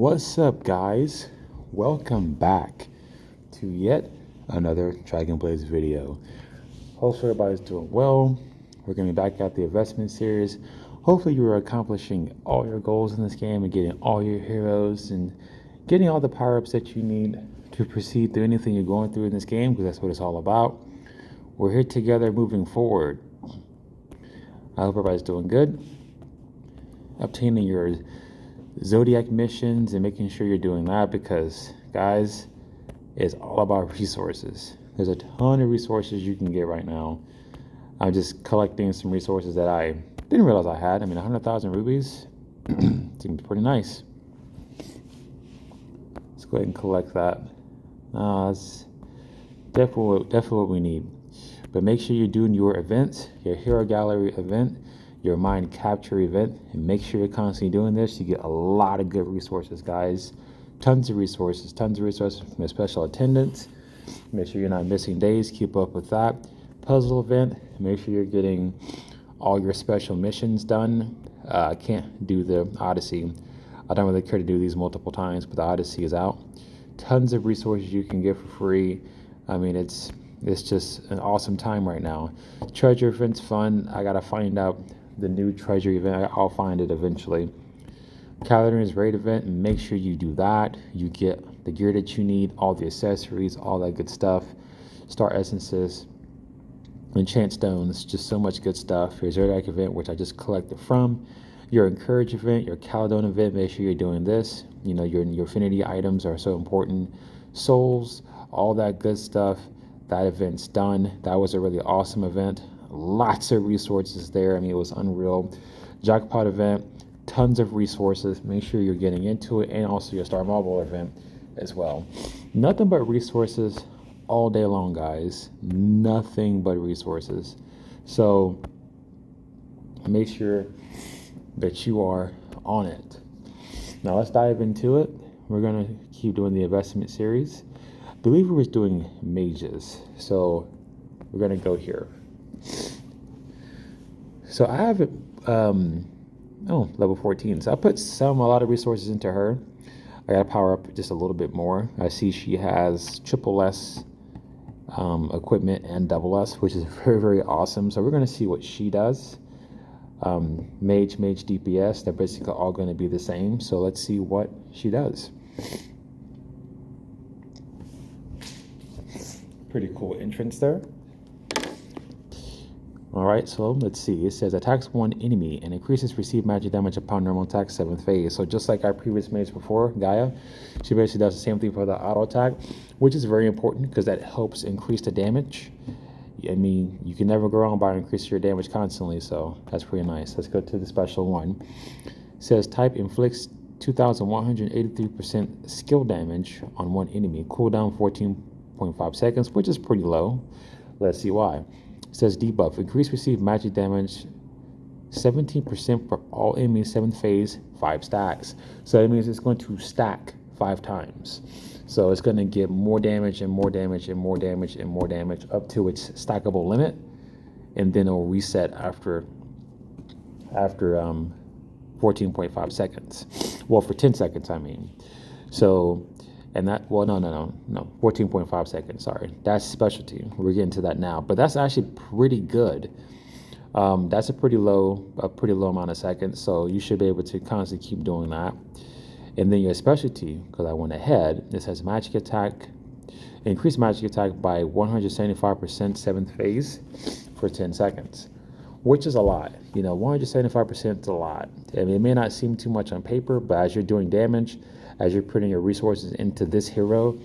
What's up, guys? Welcome back to yet another Dragon Blaze video. Hopefully everybody's doing well. We're going to be back at the investment series. Hopefully you're accomplishing all your goals in this game and getting all your heroes and getting all the power-ups that you need to proceed through anything you're going through in this game, because that's what it's all about. We're here together moving forward. I hope everybody's doing good. Obtaining your Zodiac missions and making sure you're doing that, because guys, it's all about resources. There's a ton of resources you can get right now. I'm just collecting some resources that I didn't realize I had. I mean, 100,000 rubies seems pretty nice. Let's go ahead and collect that. That's definitely what we need. But make sure you're doing your events, your hero gallery event, your mind capture event, and make sure you're constantly doing this. You get a lot of good resources, guys. Tons of resources from your special attendants. Make sure you're not missing days. Keep up with that. Puzzle event, make sure you're getting all your special missions done. I can't do the Odyssey. I don't really care to do these multiple times, but the Odyssey is out. Tons of resources you can get for free. I mean, it's just an awesome time right now. Treasure event's fun. I gotta find out the new treasure event. I'll find it eventually. Calendar's raid event, and make sure you do that. You get the gear that you need, all the accessories, all that good stuff. Star essences, enchant stones, just so much good stuff. Your Zodiac event, which I just collected from. Your encourage event, your Caledon event, make sure you're doing this. You know, your affinity items are so important. Souls, all that good stuff. That event's done. That was a really awesome event. Lots of resources there. I mean, it was unreal. Jackpot event, tons of resources. Make sure you're getting into it, and also your Star Marble event as well. Nothing but resources all day long, guys. Nothing but resources. So make sure that you are on it. Now let's dive into it. We're gonna keep doing the investment series. I believe we were doing mages, so we're gonna go here. So I have level 14. So I put a lot of resources into her. I gotta power up just a little bit more. I see she has triple S equipment and double S, which is very, very awesome. So we're gonna see what she does. Mage, DPS, they're basically all gonna be the same. So let's see what she does. Pretty cool entrance there. Alright, so let's see. It says attacks one enemy and increases received magic damage upon normal attack 7th phase. So just like our previous mage before, Gaia, she basically does the same thing for the auto attack, which is very important because that helps increase the damage. I mean, you can never go wrong by increasing your damage constantly, so that's pretty nice. Let's go to the special one. It says type inflicts 2,183% skill damage on one enemy. Cooldown 14.5 seconds, which is pretty low. Let's see why. It says debuff, increase received magic damage 17% for all enemies 7th phase, 5 stacks. So that means it's going to stack 5 times. So it's going to get more damage and more damage and more damage and more damage up to its stackable limit, and then it'll reset after 14.5 seconds. Well, for 10 seconds, I mean. So, and that, well, no, 14.5 seconds, sorry. That's specialty. We're getting to that now. But that's actually pretty good. That's a pretty low amount of seconds, so you should be able to constantly keep doing that. And then your specialty, because I went ahead, it says magic attack, increase magic attack by 175% 7th phase for 10 seconds, which is a lot. You know, 175% is a lot. I mean, it may not seem too much on paper, but as you're doing damage, as you're putting your resources into this hero,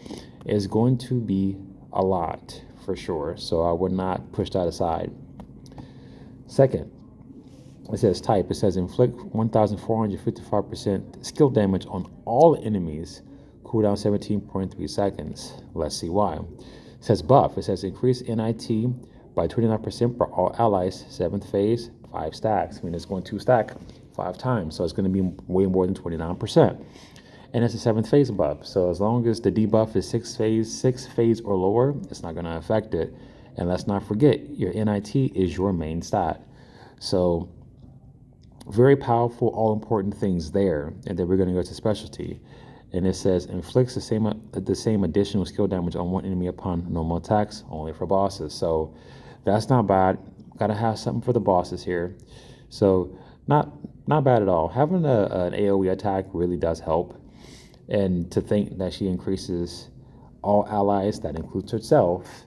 is going to be a lot for sure. So I would not push that aside. Second, it says type. It says inflict 1,455% skill damage on all enemies. Cooldown 17.3 seconds. Let's see why. It says buff. It says increase NIT by 29% for all allies. 7th phase, 5 stacks. I mean, it's going to stack 5 times, so it's going to be way more than 29%. And it's a 7th phase buff. So as long as the debuff is 6th phase or lower, it's not going to affect it. And let's not forget, your NIT is your main stat. So very powerful, all important things there. And then we're going to go to specialty. And it says inflicts the same additional skill damage on one enemy upon normal attacks, only for bosses. So that's not bad. Gotta have something for the bosses here. So not bad at all. Having an AoE attack really does help. And to think that she increases all allies, that includes herself,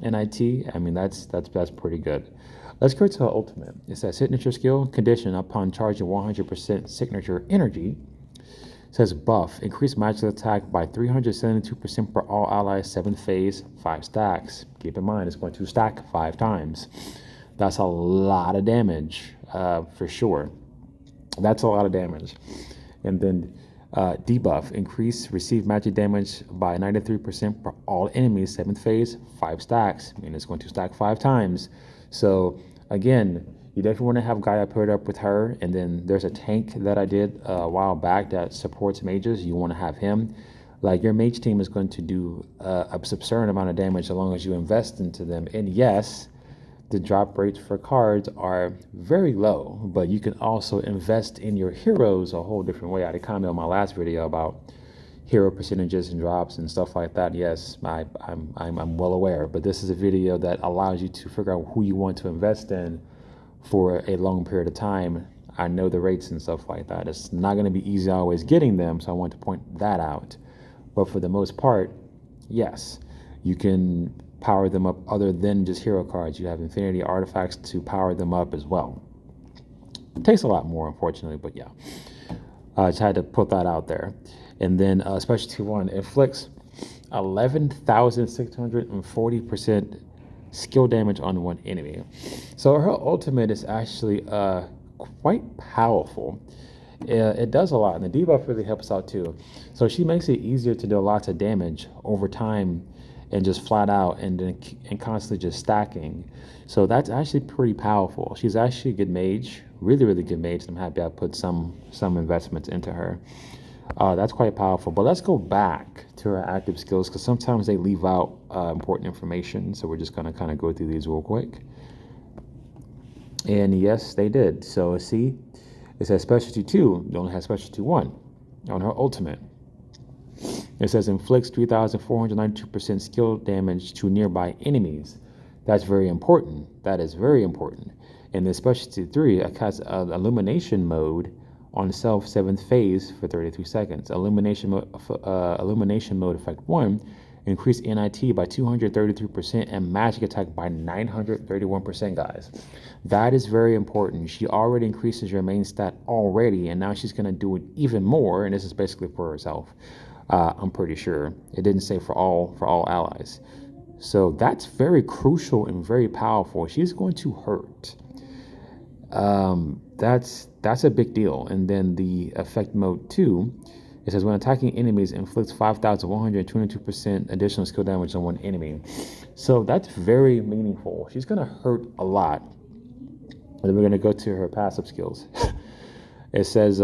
NIT, I mean that's pretty good. Let's go to her ultimate. It says signature skill condition upon charging 100% signature energy. It says buff, increase magical attack by 372% per all allies, 7th phase, 5 stacks. Keep in mind, it's going to stack 5 times. That's a lot of damage, for sure. That's a lot of damage. And then debuff, increase receive magic damage by 93% per all enemies, 7th phase, 5 stacks. I mean, it's going to stack 5 times. So again, you definitely want to have Gaia paired up with her. And then there's a tank that I did a while back that supports mages. You want to have him. Like, your mage team is going to do a absurd amount of damage as long as you invest into them. And yes, the drop rates for cards are very low, but you can also invest in your heroes a whole different way. I did comment on my last video about hero percentages and drops and stuff like that. Yes, I'm well aware, but this is a video that allows you to figure out who you want to invest in for a long period of time. I know the rates and stuff like that. It's not going to be easy always getting them, so I want to point that out. But for the most part, yes, you can power them up other than just hero cards. You have infinity artifacts to power them up as well. It takes a lot more, unfortunately, but yeah. I just had to put that out there. And then specialty 1 inflicts 11,640% skill damage on one enemy. So her ultimate is actually quite powerful. It does a lot, and the debuff really helps out too. So she makes it easier to do lots of damage over time and just flat out and constantly just stacking. So that's actually pretty powerful. She's actually a good mage, really good mage. I'm happy I put some investments into her. That's quite powerful. But let's go back to her active skills, because sometimes they leave out important information. So we're just going to kind of go through these real quick. And yes, they did. So see, it says specialty 2, they only have specialty 1 on her ultimate. It says inflicts 3,492% skill damage to nearby enemies. That's very important. That is very important. And then specialty 3 has illumination mode on self 7th phase for 33 seconds. Illumination mode effect 1, increase NIT by 233% and magic attack by 931%, guys. That is very important. She already increases your main stat already, and now she's going to do it even more, and this is basically for herself. I'm pretty sure. It didn't say for all allies. So that's very crucial and very powerful. She's going to hurt. That's a big deal. And then the effect mode 2, it says when attacking enemies, inflicts 5,122% additional skill damage on one enemy. So that's very meaningful. She's going to hurt a lot. And then we're going to go to her passive skills. It says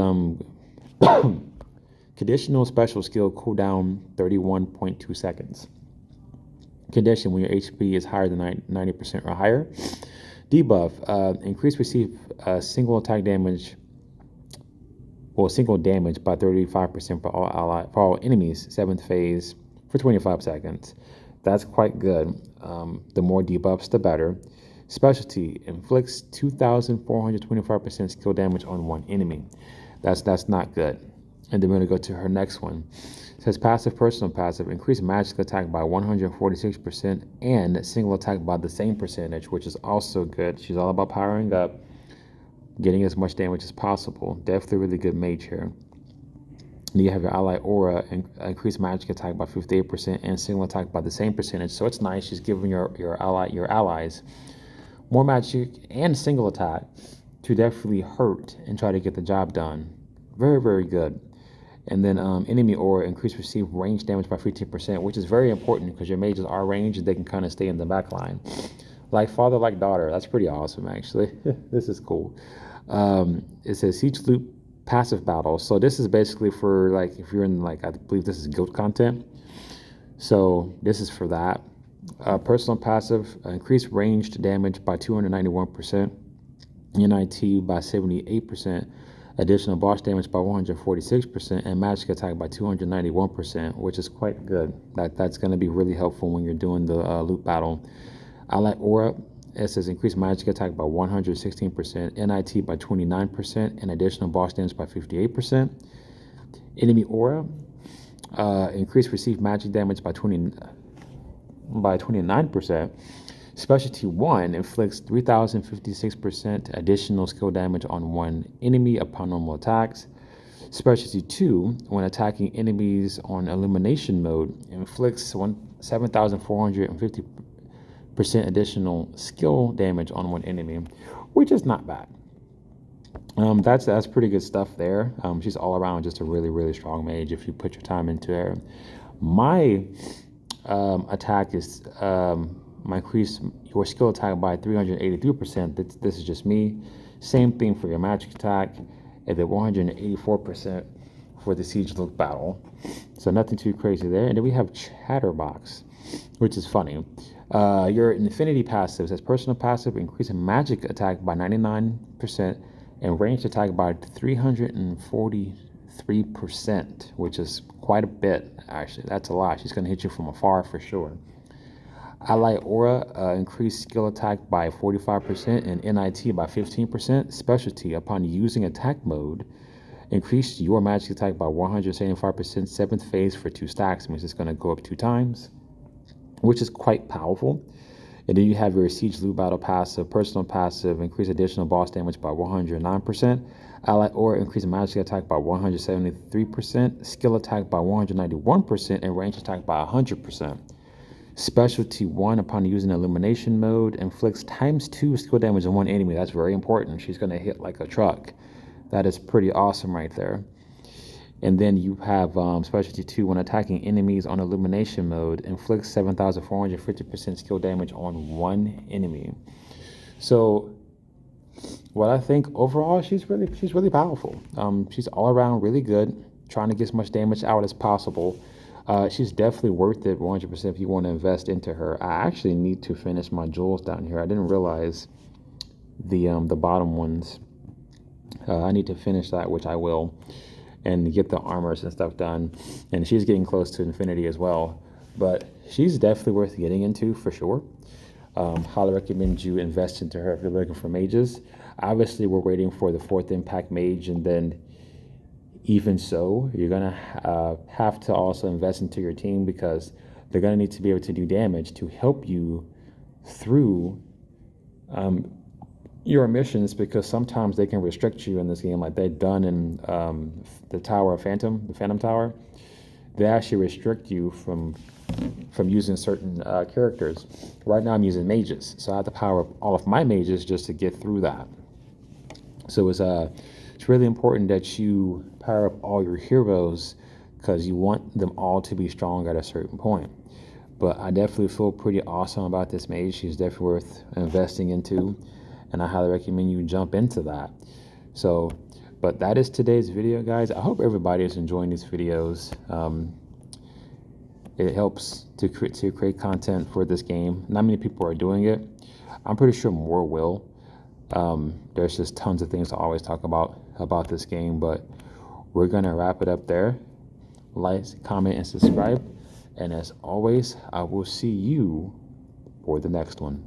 conditional special skill cooldown 31.2 seconds. Condition when your HP is higher than 90% or higher. Debuff, increase receive single damage by 35% for all enemies, 7th phase for 25 seconds. That's quite good. The more debuffs, the better. Specialty, inflicts 2,425% skill damage on one enemy. That's not good. And then we're going to go to her next one. It says passive, personal passive, increase magic attack by 146% and single attack by the same percentage, which is also good. She's all about powering up, getting as much damage as possible. Definitely really good mage here. Then you have your ally aura, increase magic attack by 58% and single attack by the same percentage. So it's nice. She's giving your allies more magic and single attack to definitely hurt and try to get the job done. Very, very good. And then enemy aura, increase receive range damage by 15%, which is very important because your mages are ranged. They can kind of stay in the back line. Like father, like daughter. That's pretty awesome, actually. This is cool. It says siege loop passive battle. So this is basically for, like, if you're in, like, I believe this is guild content. So this is for that. Personal passive, increase ranged damage by 291%, NIT by 78%, additional boss damage by 146%, and magic attack by 291%, which is quite good. That's going to be really helpful when you're doing the loot battle. I like aura. It says increase magic attack by 116%, NIT by 29%, and additional boss damage by 58%. Enemy aura, increase received magic damage by 29%. Specialty 1 inflicts 3056% additional skill damage on one enemy upon normal attacks. Specialty 2, when attacking enemies on illumination mode, inflicts 7450% additional skill damage on one enemy, which is not bad. That's pretty good stuff there. She's all around just a really strong mage if you put your time into her. My attack is my increase your skill attack by 383%. This is just me. Same thing for your magic attack, and then 184% for the siege loot battle. So nothing too crazy there. And then we have Chatterbox, which is funny. Your infinity passive says personal passive, increasing magic attack by 99% and ranged attack by 343%, which is quite a bit, actually. That's a lot. She's going to hit you from afar for sure. Ally Aura, increased skill attack by 45% and NIT by 15%. Specialty, upon using attack mode, increase your magic attack by 175%, 7th phase for 2 stacks, means it's going to go up 2 times, which is quite powerful. And then you have your siege loot battle passive, personal passive, increase additional boss damage by 109%. Ally Aura, increase magic attack by 173%, skill attack by 191%, and range attack by 100%. Specialty 1, upon using illumination mode, inflicts ×2 skill damage on one enemy. That's very important. She's going to hit like a truck. That is pretty awesome right there. And then you have Specialty 2, when attacking enemies on illumination mode, inflicts 7,450% skill damage on one enemy. So what I think overall, she's really powerful. She's all around really good, trying to get as much damage out as possible. She's definitely worth it 100% if you want to invest into her. I actually need to finish my jewels down here. I didn't realize the bottom ones. I need to finish that, which I will, and get the armors and stuff done. And she's getting close to infinity as well. But she's definitely worth getting into for sure. Highly recommend you invest into her if you're looking for mages. Obviously, we're waiting for the 4th impact mage, and then even so, you're going to have to also invest into your team, because they're going to need to be able to do damage to help you through your missions, because sometimes they can restrict you in this game, like they've done in the Phantom Tower. They actually restrict you from using certain characters. Right now I'm using mages, so I have to power up all of my mages just to get through that. So it's really important that you power up all your heroes, because you want them all to be strong at a certain point. But I definitely feel pretty awesome about this mage. She's definitely worth investing into, and I highly recommend you jump into that. So, but that is today's video, guys. I hope everybody is enjoying these videos. It helps to create content for this game. Not many people are doing it. I'm pretty sure more will. There's just tons of things to always talk about this game, but we're gonna wrap it up there. Like, comment, and subscribe. And as always, I will see you for the next one.